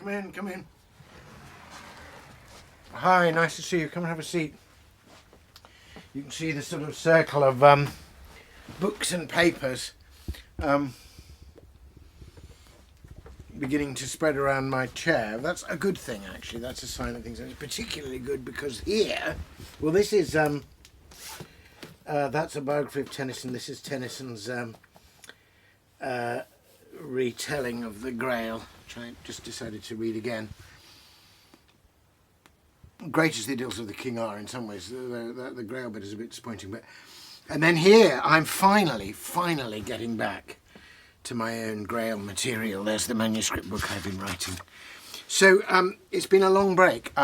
Come in, come in. Hi, nice to see you. Come and have a seat. You can see the sort of circle of books and papers beginning to spread around my chair. That's a good thing, actually. That's a sign of things. And it's particularly good because here, well, this is that's a biography of Tennyson. This is Tennyson's retelling of the Grail, which I just decided to read again. Great as the Idylls of the King are in some ways, the Grail bit is a bit disappointing. And then here, I'm finally getting back to my own Grail material. There's the manuscript book I've been writing. So it's been a long break.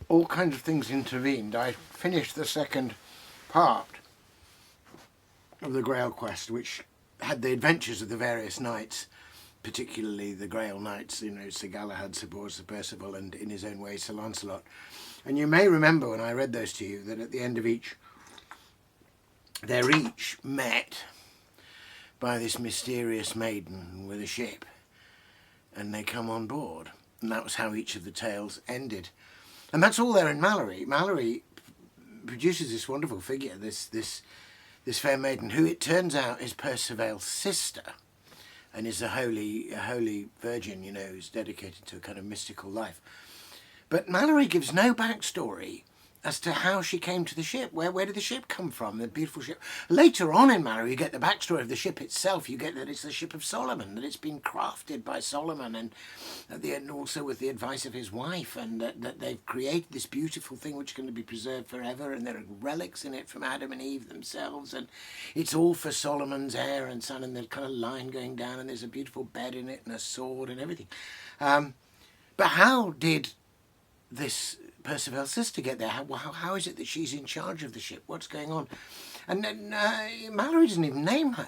All kinds of things intervened. I finished the second part of the Grail quest, which had the adventures of the various knights, particularly the Grail knights, Sir Galahad, Sir Bors, Sir Percival, and in his own way Sir Lancelot. And you may remember when I read those to you that at the end of each, they're each met by this mysterious maiden with a ship, and they come on board. And that was how each of the tales ended. And that's all there in Malory. Malory produces this wonderful figure, this fair maiden, who it turns out is Perceval's sister, and is a holy virgin, who's dedicated to a kind of mystical life. But Malory gives no backstory as to how she came to the ship. Where did the ship come from, the beautiful ship? Later on in Malory, you get the backstory of the ship itself. You get that it's the ship of Solomon, that it's been crafted by Solomon, and at the end also with the advice of his wife, and that they've created this beautiful thing which is going to be preserved forever, and there are relics in it from Adam and Eve themselves, and it's all for Solomon's heir and son, and there's kind of line going down, and there's a beautiful bed in it, and a sword and everything. But how did this Percival's sister get there? How is it that she's in charge of the ship? What's going on? And then Malory doesn't even name her.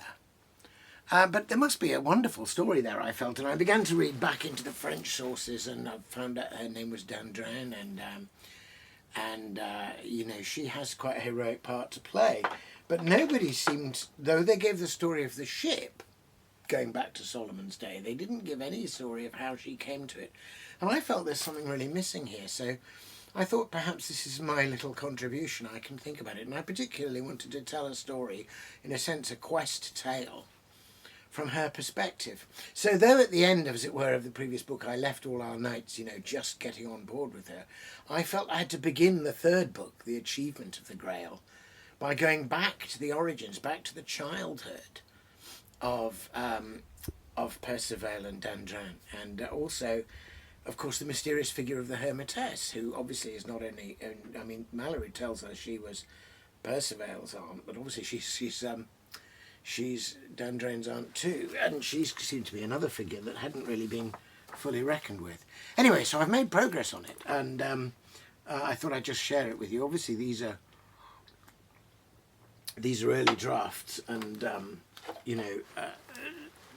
But there must be a wonderful story there, I felt, and I began to read back into the French sources, and I found out her name was Dindrane, and she has quite a heroic part to play. But nobody seemed, though they gave the story of the ship going back to Solomon's day, they didn't give any story of how she came to it. And I felt there's something really missing here, so I thought perhaps this is my little contribution. I can think about it, and I particularly wanted to tell a story, in a sense a quest tale, from her perspective. So though at the end, as it were, of the previous book I left all our knights, just getting on board with her, I felt I had to begin the third book, The Achievement of the Grail, by going back to the origins, back to the childhood of Perceval and Dindrane, and also, of course, the mysterious figure of the Hermitess, who obviously is not only, Malory tells us she was Perceval's aunt, but obviously she's Dindrane's aunt too, and she seemed to be another figure that hadn't really been fully reckoned with. Anyway, so I've made progress on it, and I thought I'd just share it with you. Obviously, these are early drafts, and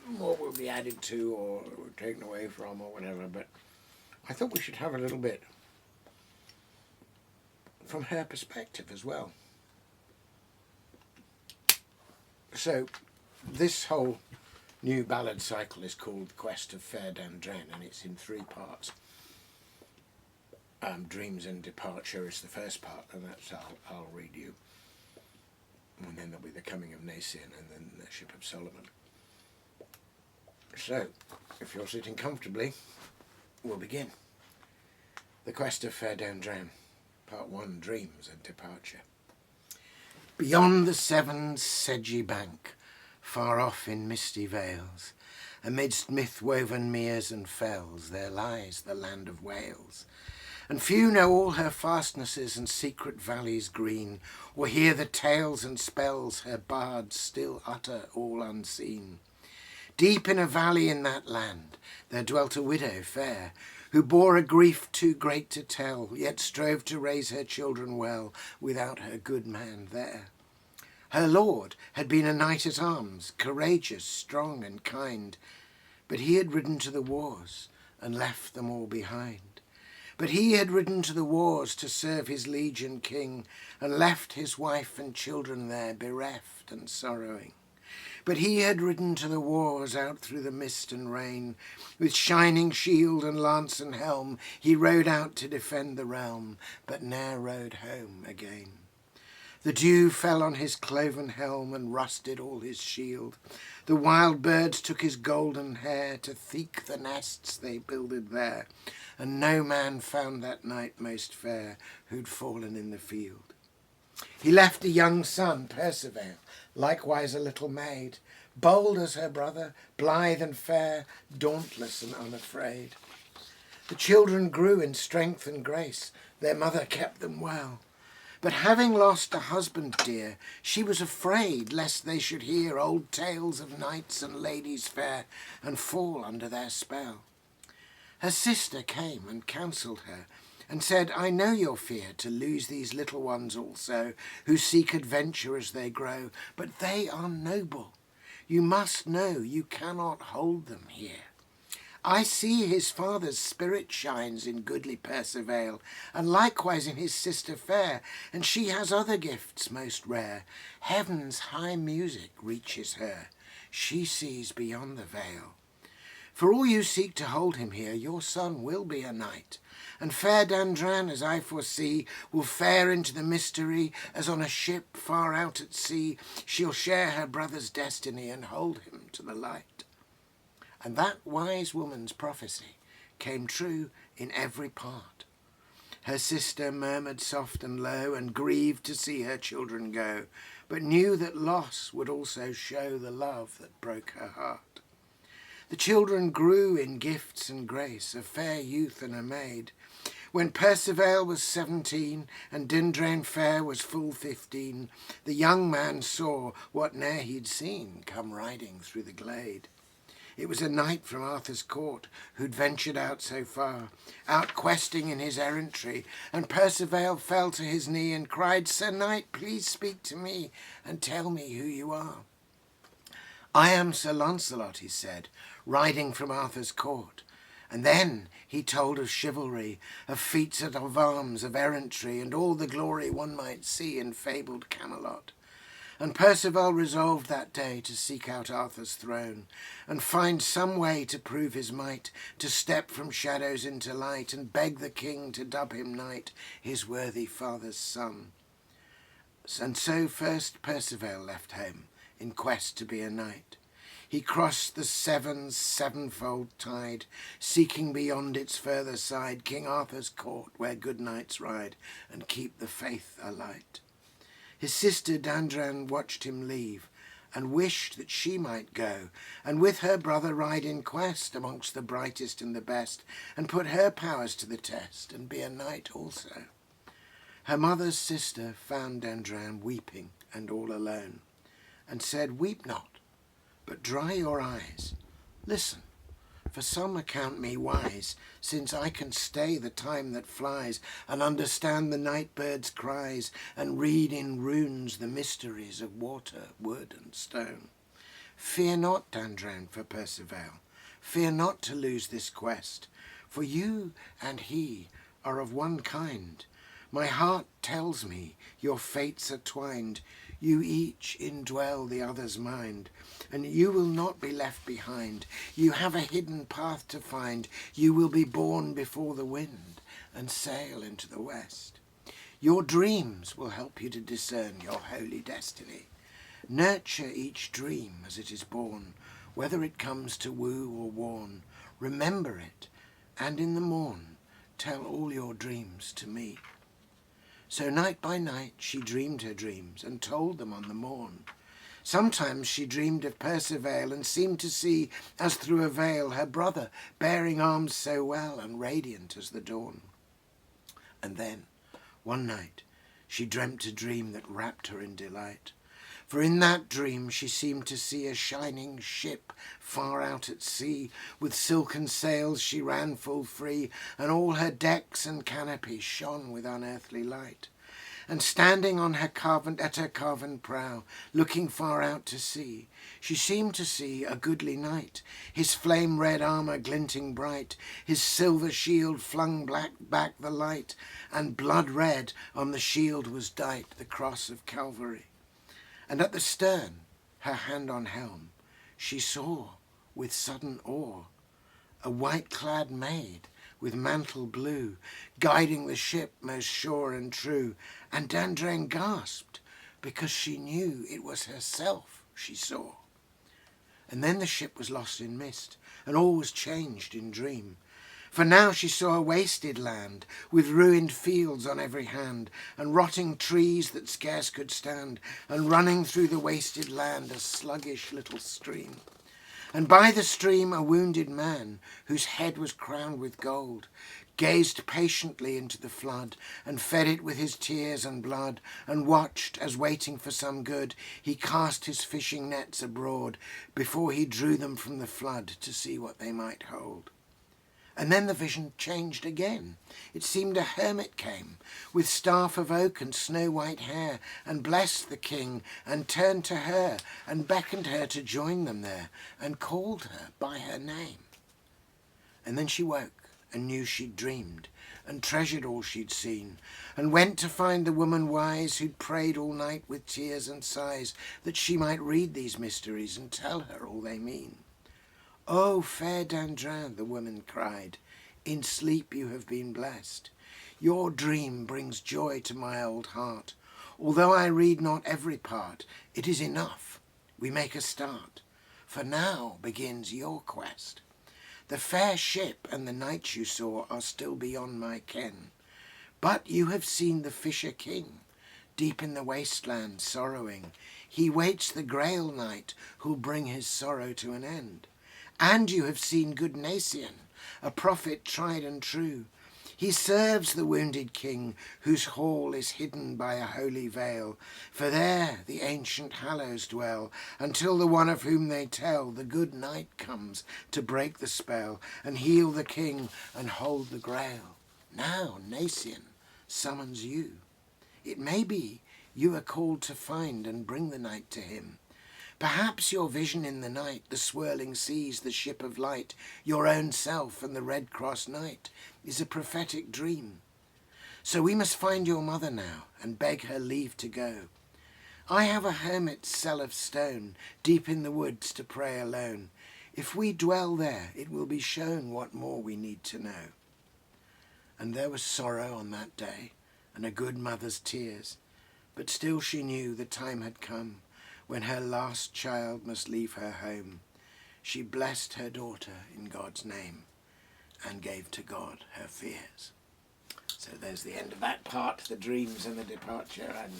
more will be added to or taken away from or whatever, but I thought we should have a little bit from her perspective as well. So this whole new ballad cycle is called The Quest of Fair Dindrane, and it's in 3 parts. Dreams and Departure is the first part, and that's I'll read you. And then there'll be The Coming of Nacian, and then The Ship of Solomon. So, if you're sitting comfortably, we'll begin. The Quest of Fair Dindrane, Part 1, Dreams and Departure. Beyond the Severn sedgy bank, far off in misty vales, amidst myth-woven meres and fells, there lies the land of Wales. And few know all her fastnesses and secret valleys green, or hear the tales and spells her bards still utter all unseen. Deep in a valley in that land there dwelt a widow fair, who bore a grief too great to tell, yet strove to raise her children well, without her good man there. Her lord had been a knight-at-arms, courageous, strong and kind, but he had ridden to the wars, and left them all behind. But he had ridden to the wars to serve his liege and king, and left his wife and children there, bereft and sorrowing. But he had ridden to the wars out through the mist and rain. With shining shield and lance and helm, he rode out to defend the realm, but ne'er rode home again. The dew fell on his cloven helm and rusted all his shield. The wild birds took his golden hair to seek the nests they builded there, and no man found that night most fair who'd fallen in the field. He left a young son, Perceval, likewise a little maid, bold as her brother, blithe and fair, dauntless and unafraid. The children grew in strength and grace, their mother kept them well. But having lost a husband dear, she was afraid lest they should hear old tales of knights and ladies fair, and fall under their spell. Her sister came and counselled her, and said, I know your fear to lose these little ones also, who seek adventure as they grow, but they are noble. You must know you cannot hold them here. I see his father's spirit shines in goodly Perceval, and likewise in his sister fair, and she has other gifts most rare. Heaven's high music reaches her, she sees beyond the veil. For all you seek to hold him here, your son will be a knight, and fair Dindrane, as I foresee, will fare into the mystery, as on a ship far out at sea, she'll share her brother's destiny and hold him to the light. And that wise woman's prophecy came true in every part. Her sister murmured soft and low, and grieved to see her children go, but knew that loss would also show the love that broke her heart. The children grew in gifts and grace, a fair youth and a maid. When Perceval was 17, and Dindrain fair was full 15, the young man saw what ne'er he'd seen come riding through the glade. It was a knight from Arthur's court who'd ventured out so far, out questing in his errantry, and Perceval fell to his knee and cried, Sir Knight, please speak to me and tell me who you are. I am Sir Launcelot, he said, riding from Arthur's court. And then he told of chivalry, of feats of arms, of errantry, and all the glory one might see in fabled Camelot. And Perceval resolved that day to seek out Arthur's throne, and find some way to prove his might, to step from shadows into light, and beg the king to dub him knight, his worthy father's son. And so first Perceval left home, in quest to be a knight. He crossed the Severn's sevenfold tide, seeking beyond its further side King Arthur's court, where good knights ride, and keep the faith alight. His sister Dindrane watched him leave, and wished that she might go, and with her brother ride in quest amongst the brightest and the best, and put her powers to the test, and be a knight also. Her mother's sister found Dindrane weeping and all alone, and said, Weep not, but dry your eyes. Listen, for some account me wise, since I can stay the time that flies, and understand the night bird's cries, and read in runes the mysteries of water, wood, and stone. Fear not, Dindrane, for Perceval. Fear not to lose this quest, for you and he are of one kind. My heart tells me your fates are twined. You each indwell the other's mind, and you will not be left behind. You have a hidden path to find. You will be born before the wind and sail into the west. Your dreams will help you to discern your holy destiny. Nurture each dream as it is born, whether it comes to woo or warn. Remember it, and in the morn tell all your dreams to me. So night by night she dreamed her dreams, and told them on the morn. Sometimes she dreamed of Perceval, and seemed to see, as through a veil, her brother, bearing arms so well and radiant as the dawn. And then, one night, she dreamt a dream that wrapped her in delight. For in that dream she seemed to see a shining ship far out at sea. With silken sails she ran full free, and all her decks and canopy shone with unearthly light. And standing on her at her carven prow, looking far out to sea, she seemed to see a goodly knight, his flame-red armour glinting bright, his silver shield flung back the light, and blood-red on the shield was dight the cross of Calvary. And at the stern, her hand on helm, she saw, with sudden awe, a white-clad maid with mantle blue, guiding the ship most sure and true, and Dindrane gasped, because she knew it was herself she saw. And then the ship was lost in mist, and all was changed in dream. For now she saw a wasted land, with ruined fields on every hand, and rotting trees that scarce could stand, and running through the wasted land a sluggish little stream. And by the stream a wounded man, whose head was crowned with gold, gazed patiently into the flood, and fed it with his tears and blood, and watched, as waiting for some good, he cast his fishing nets abroad, before he drew them from the flood to see what they might hold. And then the vision changed again. It seemed a hermit came, with staff of oak and snow-white hair, and blessed the king, and turned to her, and beckoned her to join them there, and called her by her name. And then she woke, and knew she'd dreamed, and treasured all she'd seen, and went to find the woman wise, who'd prayed all night with tears and sighs, that she might read these mysteries, and tell her all they mean. "Oh, fair Dindrane," the woman cried, "in sleep you have been blessed. Your dream brings joy to my old heart. Although I read not every part, it is enough. We make a start, for now begins your quest. The fair ship and the knights you saw are still beyond my ken. But you have seen the fisher king, deep in the wasteland sorrowing. He waits the Grail knight who'll bring his sorrow to an end. And you have seen good Nasian, a prophet tried and true. He serves the wounded king, whose hall is hidden by a holy veil, for there the ancient hallows dwell, until the one of whom they tell, the good knight, comes to break the spell, and heal the king, and hold the Grail. Now Nasian summons you. It may be you are called to find and bring the knight to him. Perhaps your vision in the night, the swirling seas, the ship of light, your own self and the Red Cross Knight, is a prophetic dream. So we must find your mother now, and beg her leave to go. I have a hermit's cell of stone, deep in the woods to pray alone. If we dwell there, it will be shown what more we need to know. And there was sorrow on that day, and a good mother's tears, but still she knew the time had come, when her last child must leave her home. She blessed her daughter in God's name, and gave to God her fears. So there's the end of that part, the dreams and the departure, and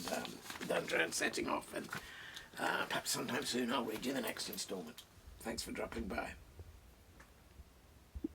Dindrane setting off, and perhaps sometime soon I'll read you the next instalment. Thanks for dropping by.